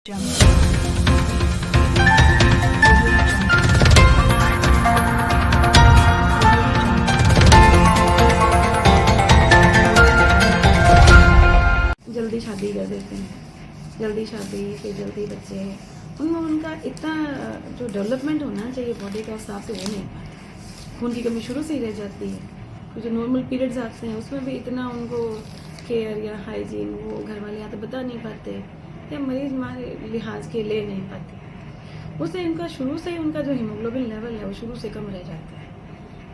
जल्दी शादी कर देते हैं, जल्दी शादी फिर जल्दी बच्चे। उनमें उनका इतना जो डेवलपमेंट होना चाहिए बॉडी का हिसाब से हो नहीं पाता। खून की कमी शुरू से ही रह जाती है। तो जो नॉर्मल पीरियड्स आते हैं उसमें भी इतना उनको केयर या हाइजीन वो घर वाले यहाँ तो बता नहीं पाते या मरीज हमारे लिहाज के ले नहीं पाते। उससे इनका शुरू से ही उनका जो हीमोग्लोबिन लेवल है वो शुरू से कम रह जाता है।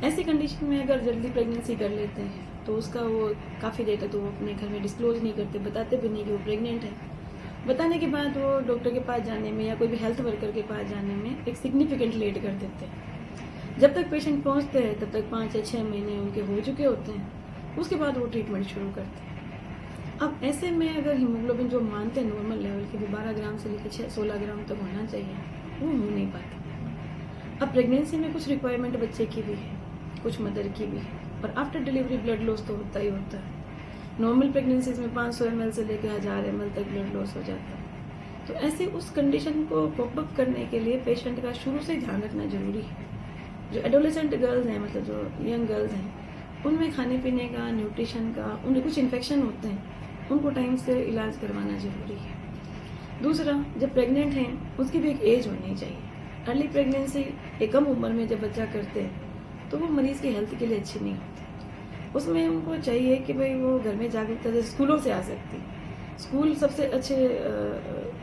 ऐसी कंडीशन में अगर जल्दी प्रेगनेंसी कर लेते हैं तो उसका वो काफ़ी देर तक तो वो अपने घर में डिस्क्लोज नहीं करते, बताते भी नहीं कि वो प्रेग्नेंट है। बताने के बाद वो डॉक्टर के पास जाने में या कोई भी हेल्थ वर्कर के पास जाने में एक सिग्निफिकेंट लेट कर देते हैं। जब तक पेशेंट पहुंचते हैं तब तक 5 या 6 महीने उनके हो चुके होते हैं। उसके बाद वो ट्रीटमेंट शुरू करते हैं। अब ऐसे में अगर हीमोग्लोबिन जो मानते हैं नॉर्मल लेवल की भी 12 ग्राम से लेकर 16 ग्राम तक होना चाहिए, वो हो नहीं पाता। अब प्रेगनेंसी में कुछ रिक्वायरमेंट बच्चे की भी है, कुछ मदर की भी है, और आफ्टर डिलीवरी ब्लड लॉस तो होता ही होता है। नॉर्मल प्रेगनेंसीज में 500 ml से लेकर 1000 ml तक ब्लड लॉस हो जाता है। तो ऐसे उस कंडीशन को कोप अप करने के लिए पेशेंट का शुरू से ध्यान रखना जरूरी है। जो एडोलेसेंट गर्ल्स हैं, मतलब जो यंग गर्ल्स हैं, उनमें खाने पीने का, न्यूट्रिशन का, उनमें कुछ इन्फेक्शन होते हैं, उनको टाइम से इलाज करवाना जरूरी है। दूसरा, जब प्रेग्नेंट हैं उसकी भी एक एज होनी चाहिए। अर्ली प्रेगनेंसी एक कम उम्र में जब बच्चा करते हैं तो वो मरीज की हेल्थ के लिए अच्छी नहीं होती। उसमें उनको चाहिए कि भाई वो घर में जागरूकता जैसे स्कूलों से आ सकती है। स्कूल सबसे अच्छे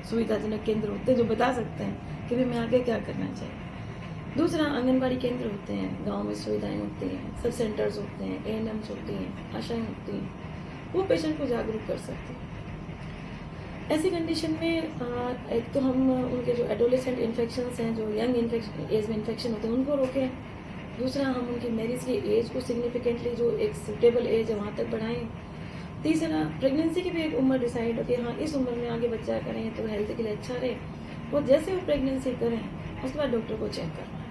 सुविधाजनक केंद्र होते हैं जो बता सकते हैं कि भाई मैं आगे क्या करना चाहिए। दूसरा, आंगनबाड़ी केंद्र होते हैं, गांव में सुविधाएं होती हैं, सब सेंटर्स होते हैं, ANMs होती हैं, आशाएं होती हैं, वो पेशेंट को जागरूक कर सकते हैं। ऐसी कंडीशन में एक तो हम उनके जो एडोलेसेंट इन्फेक्शंस हैं, जो यंग एज में इन्फेक्शन होते हैं, उनको रोकें। दूसरा, हम उनकी मैरिज की एज को सिग्निफिकेंटली जो एक सूटेबल एज है वहाँ तक बढ़ाएं। तीसरा, प्रेगनेंसी की भी एक उम्र डिसाइड हो कि हाँ इस उम्र में आगे बच्चा करें तो हेल्थ के लिए अच्छा रहे। और जैसे वो प्रेगनेंसी करें उसके बाद डॉक्टर को चेक करवाएं।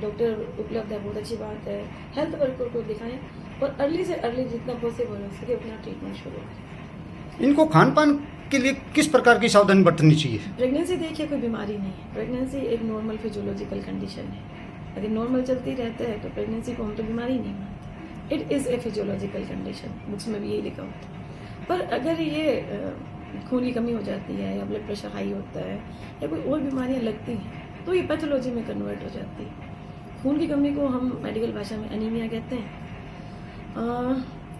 डॉक्टर उपलब्ध है, बहुत अच्छी बात है। हेल्थ वर्कर को दिखाएं और अर्ली से अर्ली जितना पॉसिबल हो सके अपना ट्रीटमेंट शुरू करें। इनको खान पान के लिए किस प्रकार की सावधानी बरतनी चाहिए? प्रेगनेंसी देखिए कोई बीमारी नहीं है। प्रेगनेंसी एक नॉर्मल फिजियोलॉजिकल कंडीशन है। अगर नॉर्मल चलती रहता है तो प्रेगनेंसी को हम तो बीमारी नहीं मानते। It is a physiological condition, books में भी यही लिखा होता है। पर अगर ये खून की कमी हो जाती है या ब्लड प्रेशर हाई होता है या कोई और बीमारियां लगती हैं तो ये पैथोलॉजी में कन्वर्ट हो जाती है। खून की कमी को हम मेडिकल भाषा में एनीमिया कहते हैं।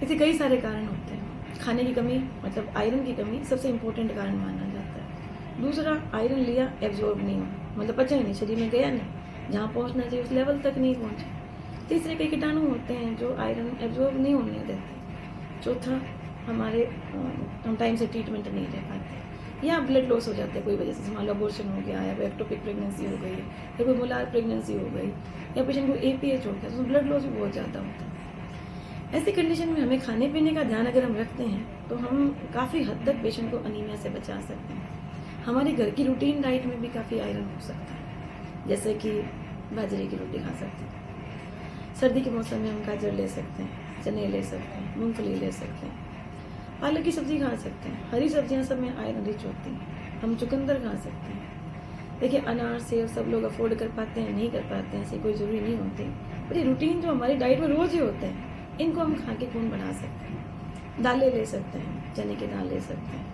इसके कई सारे कारण होते हैं। खाने की कमी मतलब आयरन की कमी सबसे इम्पोर्टेंट कारण माना जाता है। दूसरा, आयरन लिया एब्जॉर्ब नहीं हुआ, मतलब पचा ही नहीं, शरीर में गया नहीं, जहाँ पहुँचना चाहिए उस लेवल तक नहीं पहुँचे। तीसरे, कई कीटाणु होते हैं जो आयरन एब्जॉर्ब नहीं होने देते। चौथा, हम टाइम से ट्रीटमेंट नहीं ले पाते या ब्लड लॉस हो जाता है कोई वजह से, मान लो अबॉर्शन हो गया या कोई एक्टोपिक प्रेगनेंसी हो गई या कोई मोलार प्रेगनेंसी हो गई या पेशेंट को APH हो गया तो ब्लड लॉस भी बहुत ज़्यादा होता है। ऐसी कंडीशन में हमें खाने पीने का ध्यान अगर हम रखते हैं तो हम काफ़ी हद तक पेशेंट को अनीमिया से बचा सकते हैं। हमारे घर की रूटीन डाइट में भी काफ़ी आयरन हो सकता है, जैसे कि बाजरे की रोटी खा सकते हैं, सर्दी के मौसम में हम गाजर ले सकते हैं, चने ले सकते हैं, मूंगफली ले सकते हैं, पालक की सब्जी खा सकते हैं। हरी सब्जियां सब में आयरन रिच होती हैं। हम चुकंदर खा सकते हैं। देखिए, अनार सेब सब लोग अफोर्ड कर पाते हैं, नहीं कर पाते हैं, ऐसी कोई ज़रूरी नहीं होती। पर ये रूटीन जो हमारी डाइट में रोज़ ही होते हैं, इनको हम खा के खून बढ़ा सकते हैं। दालें ले सकते हैं, चने की दाल ले सकते हैं,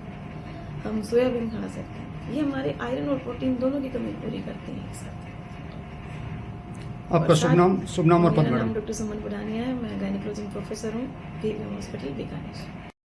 हम सोयाबीन खा सकते हैं। ये हमारे आयरन और प्रोटीन दोनों की कमी पूरी करते हैं एक साथ। आपका शुभ नाम और पद? मेरा नाम डॉक्टर सुमन बुढ़ानिया है। मैं गायनिकोलॉजी प्रोफेसर हूँ, PVM हॉस्पिटल बीकानेर।